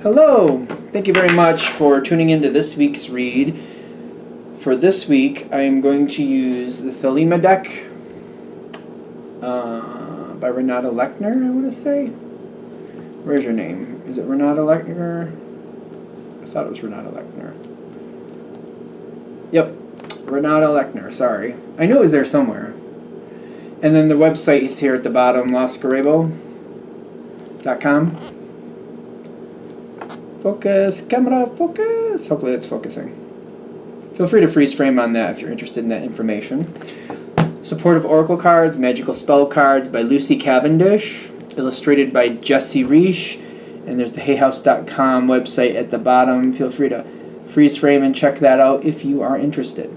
Hello! Thank you very much for tuning into this week's read. For this week, I am going to use the Thelema deck by Renata Lechner, I want to say. Where's your name? Is it Renata Lechner? I thought it was Renata Lechner. Yep, Renata Lechner, sorry. I knew it was there somewhere. And then the website is here at the bottom, loscarebo.com. Focus, camera, focus. Hopefully it's focusing. Feel free to freeze frame on that if you're interested in that information. Supportive Oracle cards, Magical Spell cards by Lucy Cavendish, illustrated by Jesse Reish, and there's the hayhouse.com website at the bottom. Feel free to freeze frame and check that out if you are interested.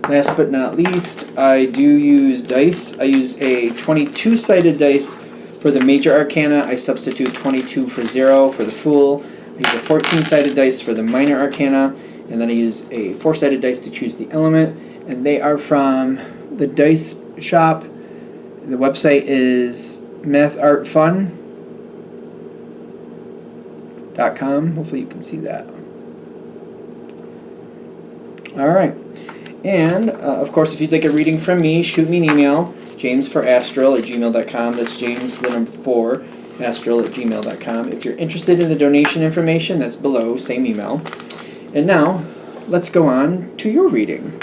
Last but not least, I do use dice. I use a 22-sided dice for the major arcana. I substitute 22 for 0 for the Fool. I use a 14-sided dice for the minor arcana, and then I use a 4-sided dice to choose the element. And they are from the Dice Shop. The website is mathartfun.com. Hopefully you can see that. All right. And, of course, if you'd like a reading from me, shoot me an email, jamesforastral@gmail.com. That's James, the number 4, astral@gmail.com. If you're interested in the donation information, that's below, same email. And now, let's go on to your reading.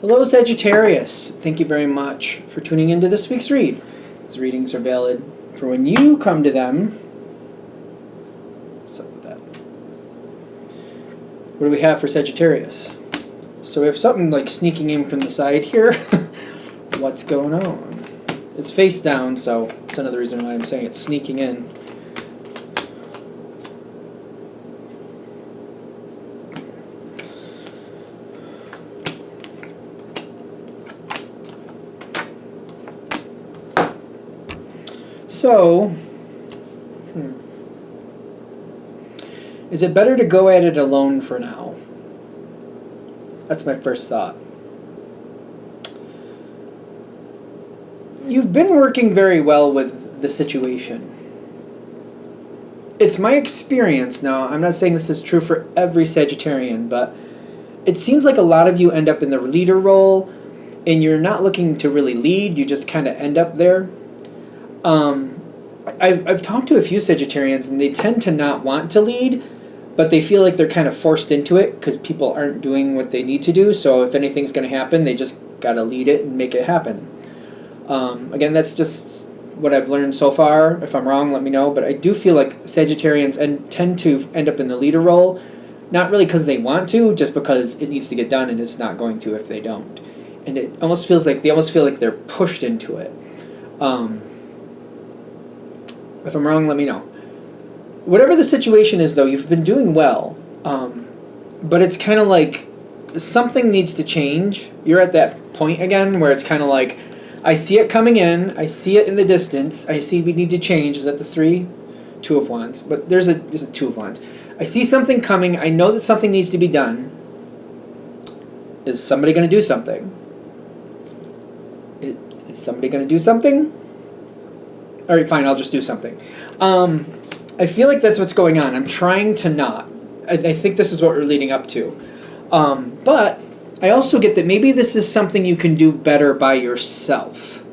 Hello, Sagittarius. Thank you very much for tuning into this week's read. These readings are valid for when you come to them. What's up with that? What do we have for Sagittarius? So we have something like sneaking in from the side here. What's going on? It's face down, so that's another reason why I'm saying it's sneaking in. So, is it better to go at it alone for now? That's my first thought. You've been working very well with the situation. It's my experience, now I'm not saying this is true for every Sagittarian, but it seems like a lot of you end up in the leader role, and you're not looking to really lead, you just kind of end up there. I've talked to a few Sagittarians, and they tend to not want to lead, but they feel like they're kind of forced into it because people aren't doing what they need to do. So if anything's going to happen, they just got to lead it and make it happen. Again, that's just what I've learned so far. If I'm wrong, let me know. But I do feel like Sagittarians tend to end up in the leader role, not really because they want to, just because it needs to get done and it's not going to if they don't. And it almost feels like they almost feel like they're pushed into it. If I'm wrong, let me know. Whatever the situation is, though, you've been doing well, but it's kind of like something needs to change. You're at that point again where it's kind of like, I see it coming in, I see it in the distance, I see we need to change. Is that the 3? 2 of Wands, but there's a 2 of Wands. I see something coming, I know that something needs to be done. Is somebody going to do something? Is somebody going to do something? All right, fine, I'll just do something. I feel like that's what's going on. I'm trying to not. I think this is what we're leading up to. But I also get that maybe this is something you can do better by yourself.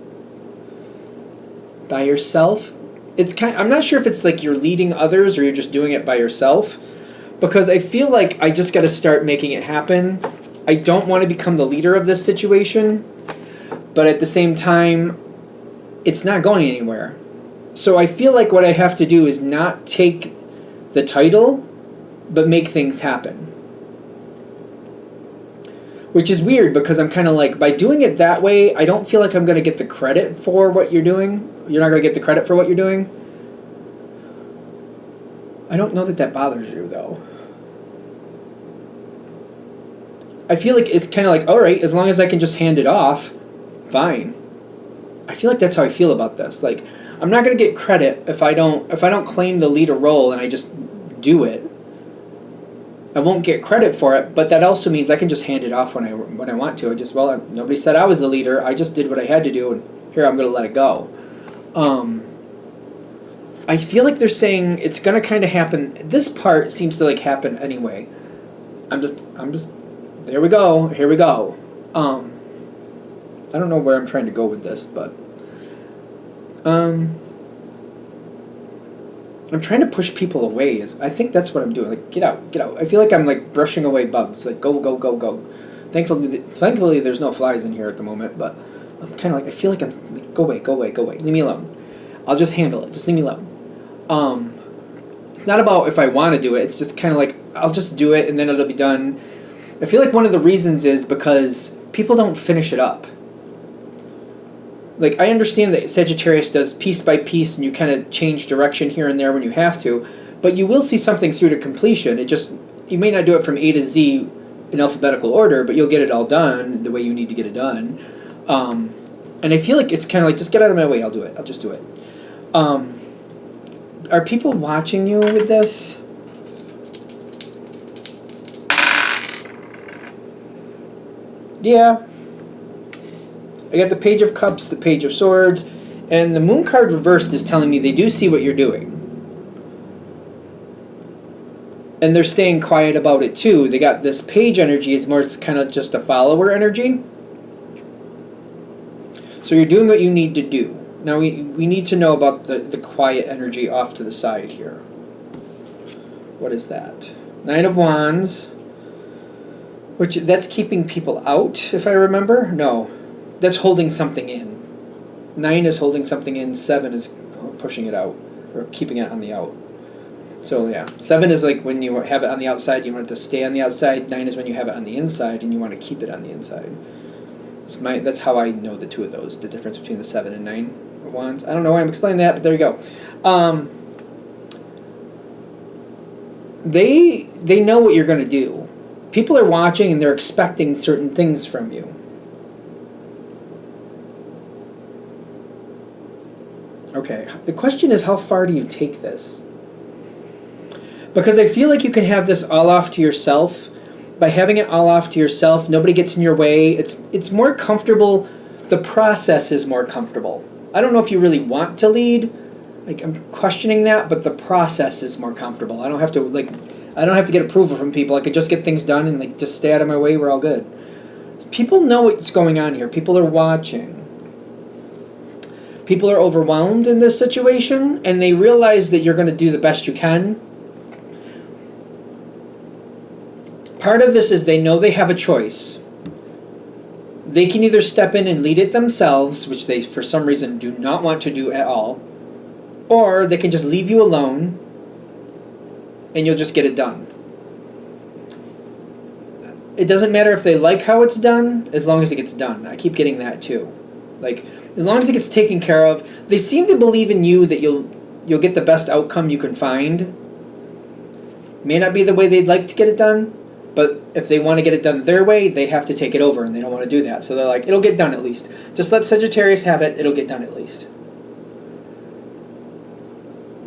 By yourself? I'm not sure if it's like you're leading others or you're just doing it by yourself. Because I feel like I just got to start making it happen. I don't want to become the leader of this situation. But at the same time, it's not going anywhere. So I feel like what I have to do is not take the title, but make things happen. Which is weird because I'm kind of like, by doing it that way, I don't feel like I'm going to get the credit for what you're doing. You're not going to get the credit for what you're doing. I don't know that that bothers you, though. I feel like it's kind of like, all right, as long as I can just hand it off, fine. I feel like that's how I feel about this. Like, I'm not going to get credit if I don't claim the leader role and I just do it. I won't get credit for it, but that also means I can just hand it off when I want to. Nobody said I was the leader. I just did what I had to do, and here I'm going to let it go. I feel like they're saying it's gonna kind of happen. This part seems to like happen anyway. I'm just. There we go. Here we go. I don't know where I'm trying to go with this, but I'm trying to push people away. I think that's what I'm doing. Like, get out, get out. I feel like I'm like brushing away bugs. Like, go, go, go, go. Thankfully, there's no flies in here at the moment. But I'm kind of like, I feel like I'm like, go away, go away, go away. Leave me alone. I'll just handle it. Just leave me alone. It's not about if I want to do it. It's just kind of like I'll just do it and then it'll be done. I feel like one of the reasons is because people don't finish it up. Like, I understand that Sagittarius does piece by piece and you kind of change direction here and there when you have to, but you will see something through to completion. You may not do it from A to Z in alphabetical order, but you'll get it all done the way you need to get it done. And I feel like it's kind of like, just get out of my way, I'll do it. I'll just do it. Are people watching you with this? Yeah. I got the Page of Cups, the Page of Swords, and the Moon card reversed is telling me they do see what you're doing. And they're staying quiet about it too. They got this Page energy is more kind of just a follower energy. So you're doing what you need to do. Now we need to know about the quiet energy off to the side here. What is that? Nine of Wands. That's keeping people out, if I remember. No. That's holding something in. 9 is holding something in. 7 is pushing it out, or keeping it on the out. So yeah, 7 is like when you have it on the outside, you want it to stay on the outside. 9 is when you have it on the inside, and you want to keep it on the inside. That's how I know the two of those, the difference between the 7 and 9 of Wands. I don't know why I'm explaining that, but there you go. They know what you're going to do. People are watching, and they're expecting certain things from you. Okay, the question is, how far do you take this? Because I feel like you can have this all off to yourself. By having it all off to yourself, nobody gets in your way. It's more comfortable. The process is more comfortable. I don't know if you really want to lead. Like, I'm questioning that, but the process is more comfortable. I don't have to get approval from people. I could just get things done and like just stay out of my way. We're all good. People know what's going on here. People are watching. People are overwhelmed in this situation, and they realize that you're going to do the best you can. Part of this is they know they have a choice. They can either step in and lead it themselves, which they for some reason do not want to do at all, or they can just leave you alone and you'll just get it done. It doesn't matter if they like how it's done, as long as it gets done. I keep getting that too. Like, as long as it gets taken care of, they seem to believe in you that you'll get the best outcome you can find. May not be the way they'd like to get it done, but if they want to get it done their way, they have to take it over, and they don't want to do that. So they're like, it'll get done at least. Just let Sagittarius have it, it'll get done at least.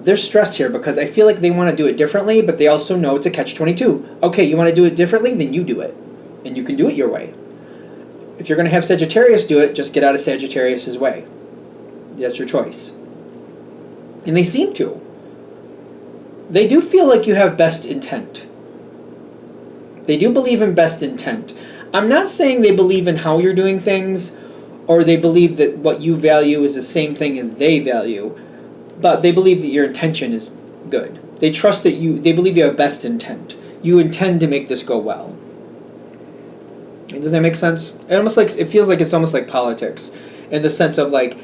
They're stressed here because I feel like they want to do it differently, but they also know it's a catch-22. Okay, you want to do it differently? Then you do it. And you can do it your way. If you're going to have Sagittarius do it, just get out of Sagittarius' way. That's your choice. And they seem to. They do feel like you have best intent. They do believe in best intent. I'm not saying they believe in how you're doing things, or they believe that what you value is the same thing as they value, but they believe that your intention is good. They trust that they believe you have best intent. You intend to make this go well. Does that make sense? It feels like it's almost like politics, in the sense of like,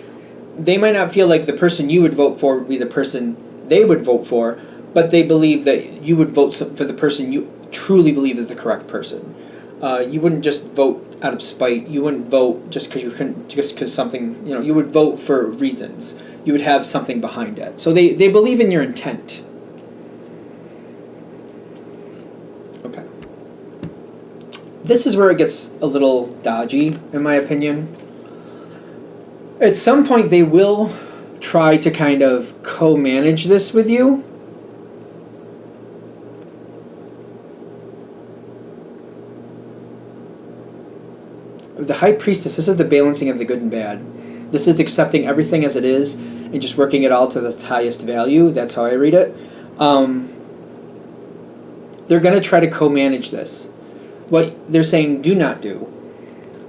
they might not feel like the person you would vote for would be the person they would vote for, but they believe that you would vote for the person you truly believe is the correct person. You wouldn't just vote out of spite. You wouldn't vote just because something, you would vote for reasons. You would have something behind it. So they believe in your intent. Okay. This is where it gets a little dodgy, in my opinion. At some point, they will try to kind of co-manage this with you. The High Priestess, this is the balancing of the good and bad. This is accepting everything as it is and just working it all to the highest value. That's how I read it. They're going to try to co-manage this. What they're saying do not do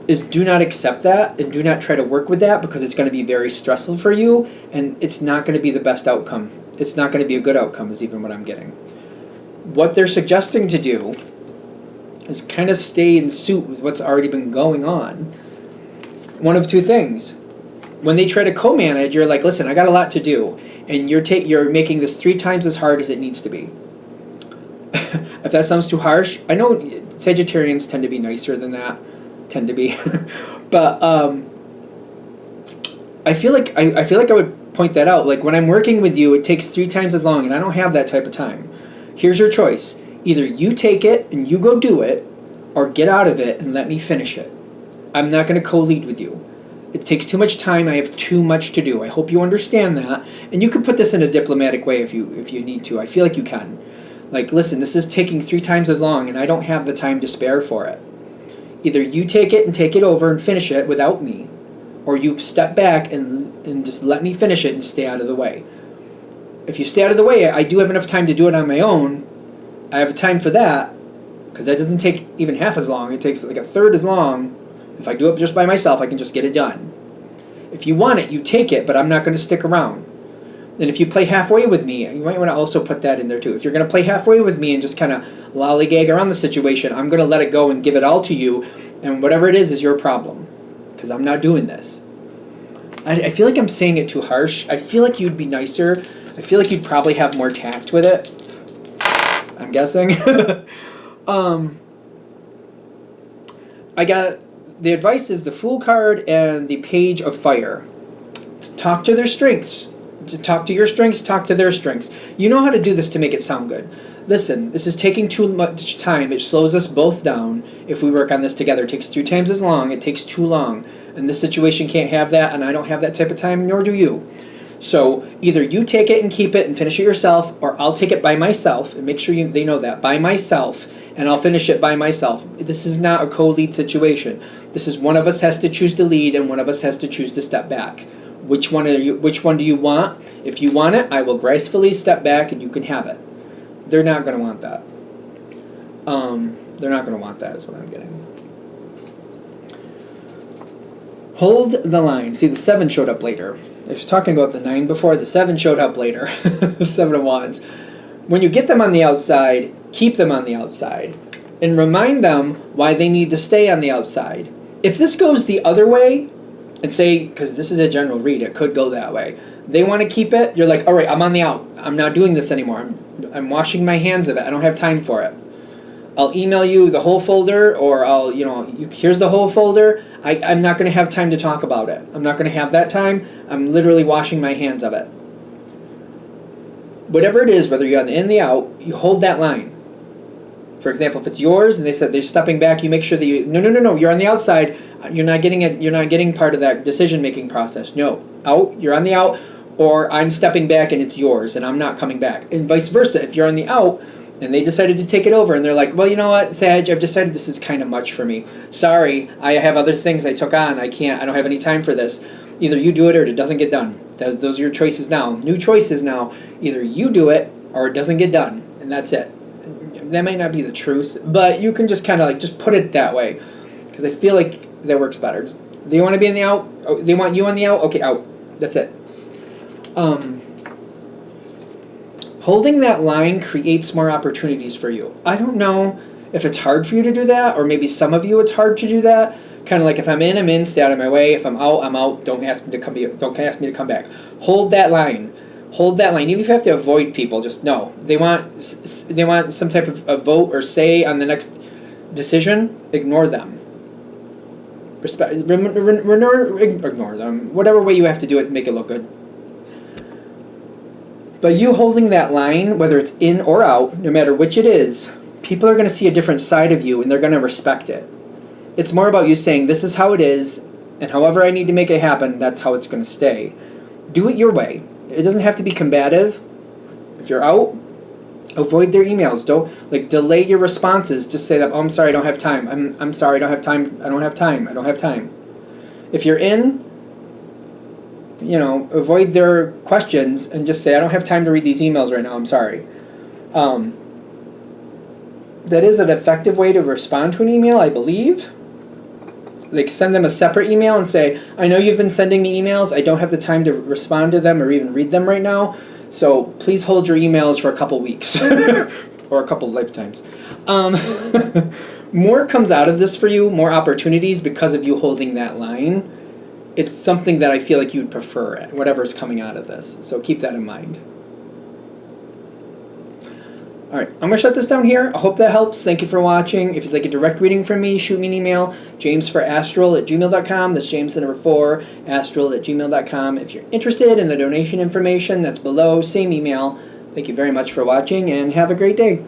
is do not accept that and do not try to work with that, because it's going to be very stressful for you and it's not going to be the best outcome. It's not going to be a good outcome is even what I'm getting. What they're suggesting to do is kind of stay in suit with what's already been going on. One of two things. When they try to co-manage, you're like, listen, I got a lot to do, and you're making this 3 times as hard as it needs to be. If that sounds too harsh, I know Sagittarians tend to be nicer than that. But I feel like I would point that out. Like when I'm working with you, it takes 3 times as long, and I don't have that type of time. Here's your choice. Either you take it and you go do it, or get out of it and let me finish it. I'm not going to co-lead with you. It takes too much time. I have too much to do. I hope you understand that. And you can put this in a diplomatic way if you need to. I feel like you can. Like, listen, this is taking 3 times as long, and I don't have the time to spare for it. Either you take it and take it over and finish it without me, or you step back and just let me finish it and stay out of the way. If you stay out of the way, I do have enough time to do it on my own. I have time for that, because that doesn't take even half as long. It takes like a third as long. If I do it just by myself, I can just get it done. If you want it, you take it, but I'm not going to stick around. And if you play halfway with me, you might want to also put that in there too. If you're going to play halfway with me and just kind of lollygag around the situation, I'm going to let it go and give it all to you, and whatever it is your problem, because I'm not doing this. I feel like I'm saying it too harsh. I feel like you'd be nicer. I feel like you'd probably have more tact with it. I'm guessing. I got the advice is the Fool card and the Page of Fire. Talk to their strengths. Just talk to your strengths, talk to their strengths. You know how to do this to make it sound good. Listen, this is taking too much time. It slows us both down if we work on this together. It takes 3 times as long. It takes too long. And this situation can't have that, and I don't have that type of time, nor do you. So either you take it and keep it and finish it yourself, or I'll take it by myself, and make sure they know that, by myself, and I'll finish it by myself. This is not a co-lead situation. This is one of us has to choose to lead, and one of us has to choose to step back. Which one do you want? If you want it, I will gracefully step back and you can have it. They're not going to want that. They're not going to want that is what I'm getting. Hold the line. See, the 7 showed up later. I was talking about the 9 before. The 7 showed up later. The 7 of Wands. When you get them on the outside, keep them on the outside. And remind them why they need to stay on the outside. If this goes the other way, and say, because this is a general read, it could go that way. They want to keep it. You're like, all right, I'm on the out. I'm not doing this anymore. I'm washing my hands of it. I don't have time for it. I'll email you the whole folder, or here's the whole folder. I'm not going to have time to talk about it. I'm not going to have that time. I'm literally washing my hands of it. Whatever it is, whether you're on the in, the out, you hold that line. For example, if it's yours and they said they're stepping back, you make sure that no, you're on the outside. You're not getting it. You're not getting part of that decision-making process. No, out. You're on the out, or I'm stepping back and it's yours, and I'm not coming back. And vice versa. If you're on the out and they decided to take it over, and they're like, well, you know what, Sag, I've decided this is kind of much for me. Sorry, I have other things I took on. I don't have any time for this. Either you do it or it doesn't get done. Those are your choices now. New choices now. Either you do it or it doesn't get done, and that's it. That might not be the truth, but you can just kind of like just put it that way, because I feel like that works better. They want to be in the out. They want you on the out. Okay, out. That's it. Holding that line creates more opportunities for you. I don't know if it's hard for you to do that, or maybe some of you it's hard to do that. Kind of like if I'm in, stay out of my way. If I'm out. Don't ask me to come. Don't ask me to come back. Hold that line. Hold that line. Even if you have to avoid people, just know they want some type of a vote or say on the next decision. Ignore them. Ignore them. Whatever way you have to do it, make it look good. But you holding that line, whether it's in or out, no matter which it is, people are going to see a different side of you, and they're going to respect it. It's more about you saying, this is how it is, and however I need to make it happen, that's how it's going to stay. Do it your way. It doesn't have to be combative. If you're out, avoid their emails. Don't delay your responses. Just say that, oh, I'm sorry, I don't have time. I'm sorry, I don't have time. I don't have time. If you're in, avoid their questions and just say, I don't have time to read these emails right now, I'm sorry. That is an effective way to respond to an email, I believe. Like, send them a separate email and say, I know you've been sending me emails, I don't have the time to respond to them or even read them right now, so please hold your emails for a couple weeks or a couple lifetimes. More comes out of this for you, more opportunities because of you holding that line. It's something that I feel like you'd prefer, whatever's coming out of this. So keep that in mind. All right, I'm going to shut this down here. I hope that helps. Thank you for watching. If you'd like a direct reading from me, shoot me an email, jamesforastral@gmail.com. That's James the number 4, astral@gmail.com. If you're interested in the donation information, that's below, same email. Thank you very much for watching, and have a great day.